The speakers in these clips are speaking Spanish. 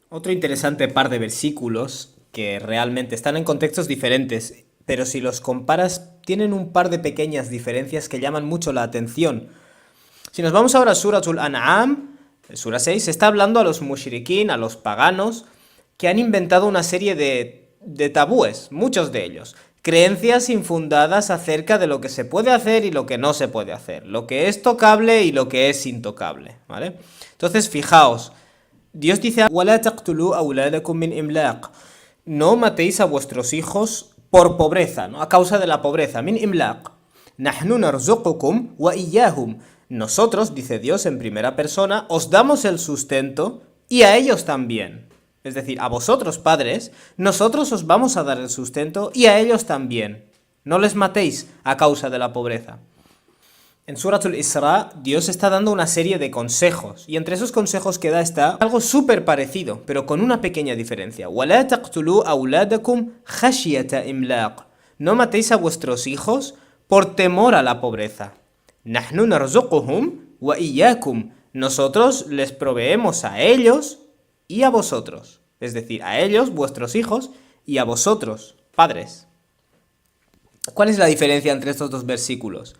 Otro interesante par de versículos que realmente están en contextos diferentes, pero si los comparas tienen un par de pequeñas diferencias que llaman mucho la atención. Si nos vamos ahora a Suratul An'am, Sura 6, se está hablando a los mushrikin, a los paganos, que han inventado una serie de tabúes, muchos de ellos. Creencias infundadas acerca de lo que se puede hacer y lo que no se puede hacer. Lo que es tocable y lo que es intocable, ¿vale? Entonces, fijaos, Dios dice, "Wala taqtulu awladakum min imlaq". No matéis a vuestros hijos por pobreza, ¿no? A causa de la pobreza. Min imlaq. Nahnu narzuqukum wa iyyahum. Nosotros, dice Dios en primera persona, os damos el sustento y a ellos también. Es decir, a vosotros, padres, nosotros os vamos a dar el sustento y a ellos también. No les matéis a causa de la pobreza. En Suratul Isra, Dios está dando una serie de consejos, y entre esos consejos que da está algo súper parecido, pero con una pequeña diferencia. وَلَا تَقْتُلُوا أَوْلَادَكُمْ خَشْيَةَ إِمْلَاقٍ. No matéis a vuestros hijos por temor a la pobreza. نَحْنُ نَرْزُقُهُمْ وَإِيَّاكُمْ. Nosotros les proveemos a ellos y a vosotros. Es decir, a ellos, vuestros hijos, y a vosotros, padres. ¿Cuál es la diferencia entre estos dos versículos?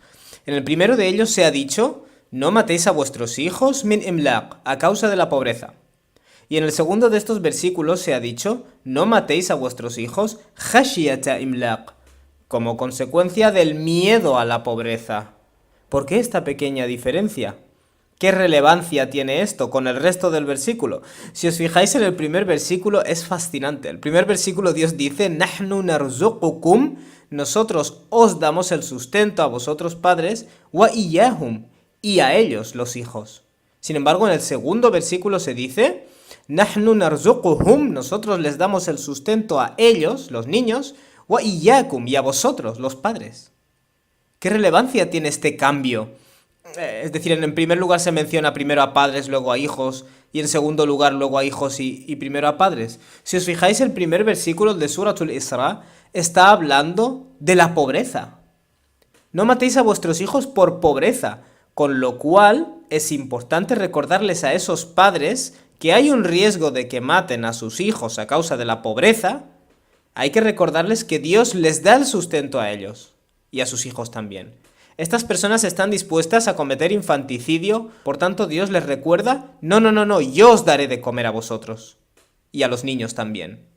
En el primero de ellos se ha dicho, no matéis a vuestros hijos min imlaq, a causa de la pobreza. Y en el segundo de estos versículos se ha dicho, no matéis a vuestros hijos khashiyata imlaq, como consecuencia del miedo a la pobreza. ¿Por qué esta pequeña diferencia? ¿Qué relevancia tiene esto con el resto del versículo? Si os fijáis en el primer versículo es fascinante. El primer versículo Dios dice, Nahnu narzuqukum, nosotros os damos el sustento a vosotros padres, wa iyahum, y a ellos los hijos. Sin embargo, en el segundo versículo se dice, Nahnu narzuquhum, nosotros les damos el sustento a ellos, los niños, wa iyakum, y a vosotros, los padres. ¿Qué relevancia tiene este cambio? Es decir, en primer lugar se menciona primero a padres, luego a hijos, y en segundo lugar luego a hijos y primero a padres. Si os fijáis, el primer versículo de Suratul Isra está hablando de la pobreza. No matéis a vuestros hijos por pobreza, con lo cual es importante recordarles a esos padres que hay un riesgo de que maten a sus hijos a causa de la pobreza. Hay que recordarles que Dios les da el sustento a ellos y a sus hijos también. Estas personas están dispuestas a cometer infanticidio, por tanto Dios les recuerda, no, yo os daré de comer a vosotros. Y a los niños también.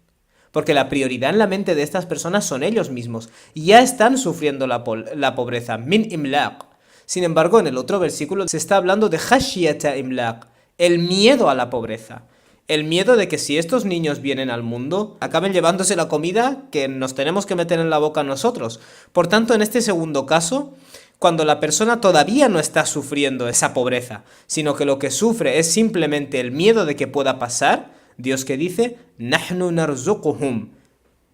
Porque la prioridad en la mente de estas personas son ellos mismos. Ya están sufriendo la pobreza, min imlaq. Sin embargo, en el otro versículo se está hablando de khashiyata imlaq, el miedo a la pobreza. El miedo de que si estos niños vienen al mundo, acaben llevándose la comida que nos tenemos que meter en la boca nosotros. Por tanto, en este segundo caso, cuando la persona todavía no está sufriendo esa pobreza, sino que lo que sufre es simplemente el miedo de que pueda pasar, Dios que dice, Nahnu narzuquhum,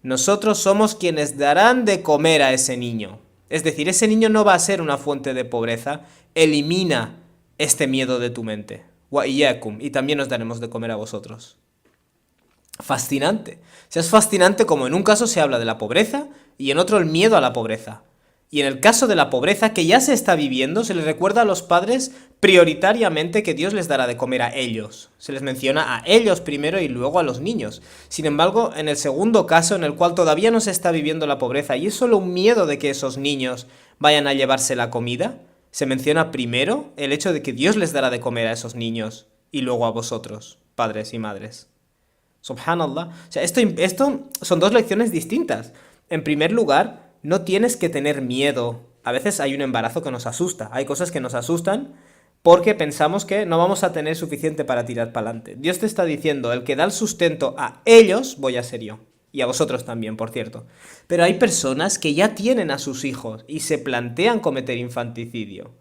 nosotros somos quienes darán de comer a ese niño. Es decir, ese niño no va a ser una fuente de pobreza, elimina este miedo de tu mente. Wa iyyakum, y también os daremos de comer a vosotros. Fascinante. O sea, es fascinante como en un caso se habla de la pobreza y en otro el miedo a la pobreza. Y en el caso de la pobreza que ya se está viviendo, se les recuerda a los padres prioritariamente que Dios les dará de comer a ellos. Se les menciona a ellos primero y luego a los niños. Sin embargo, en el segundo caso, en el cual todavía no se está viviendo la pobreza y es solo un miedo de que esos niños vayan a llevarse la comida, se menciona primero el hecho de que Dios les dará de comer a esos niños y luego a vosotros, padres y madres. Subhanallah. O sea, esto son dos lecciones distintas. En primer lugar, no tienes que tener miedo. A veces hay un embarazo que nos asusta. Hay cosas que nos asustan porque pensamos que no vamos a tener suficiente para tirar para adelante. Dios te está diciendo, el que da el sustento a ellos, voy a ser yo. Y a vosotros también, por cierto. Pero hay personas que ya tienen a sus hijos y se plantean cometer infanticidio.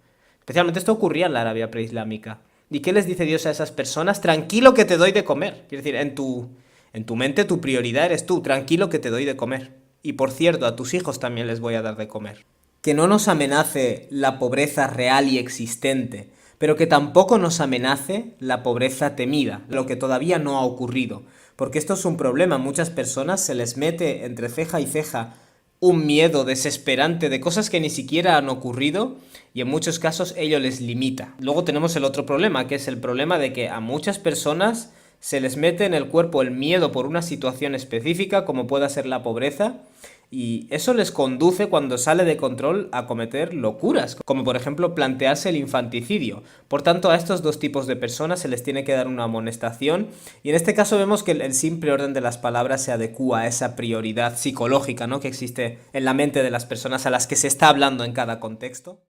Especialmente esto ocurría en la Arabia preislámica. ¿Y qué les dice Dios a esas personas? Tranquilo que te doy de comer. Quiere decir, en tu mente tu prioridad eres tú. Tranquilo que te doy de comer. Y por cierto, a tus hijos también les voy a dar de comer. Que no nos amenace la pobreza real y existente, pero que tampoco nos amenace la pobreza temida, lo que todavía no ha ocurrido. Porque esto es un problema. A muchas personas se les mete entre ceja y ceja un miedo desesperante de cosas que ni siquiera han ocurrido y en muchos casos ello les limita. Luego tenemos el otro problema, que es el problema de que a muchas personas se les mete en el cuerpo el miedo por una situación específica, como pueda ser la pobreza, y eso les conduce cuando sale de control a cometer locuras, como por ejemplo plantearse el infanticidio. Por tanto, a estos dos tipos de personas se les tiene que dar una amonestación, y en este caso vemos que el simple orden de las palabras se adecúa a esa prioridad psicológica, ¿no?, que existe en la mente de las personas a las que se está hablando en cada contexto.